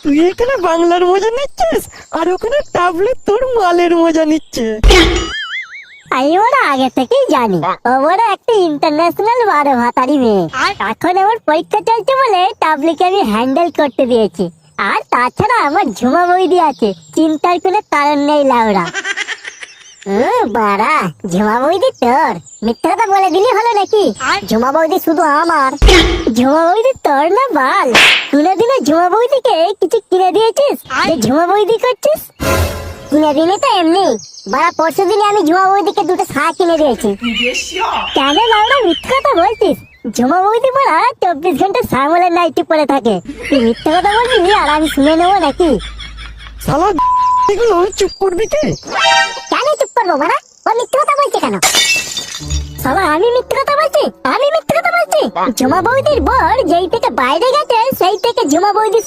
তুই এখানে বাংলার মজা নিচ্ছিস আর ওখানে টাবলে তোর মালের মজা নিচ্ছে। আমি ওরা আগে থেকেই জানি ও বড় একটা ইন্টারন্যাশনাল বারো ভাতারি মেয়ে। এখন আমার পরীক্ষা চলছে বলে টাবলিকে আমি হ্যান্ডেল করতে দিয়েছি। আর তাছাড়া আমার ঝুমা বৌদি আছে, চিন্তার কোনো কারণ নেই লাউরা। বাড়া, ঝুমা বৌদি তোর? মিথ্যা কথা বলে দিলি হলো নাকি? ঝুমা বৌদি শুধু আমার। ঝুমা বৌদি তোর না বাল? কোনোদিনও ঝুমা বৌদিকে কিছু কিনে দিয়েছিস যে ঝুমা বৌদি করছিস? কিনে দিনে তো এমনি, বাড়া পরশু দিনে আমি ঝুমা বৌদিকে দুটো শাক কিনে দিয়েছি। কেন লাউরা মিথ্যা কথা বলছিস? ঝুমা বৌদি বলা 24 ঘন্টা সামলের নাইটি পরে থাকে। তুই মিথ্যা কথা বলবি আর আমি শুনে নেবো নাকি? শালা এগুলো চুপ করবি কে? কেন চুপ করবো বাড়া? ও মিথ্যা কথা বলছে কেন? শালা আমি মিথ্যা কথা বলছি? আমি মিথ্যা কথা বলছি? ঝুমা বৌদির বর যেই থেকে বাইরে গেছে সেই থেকে ঝুমা বৌদি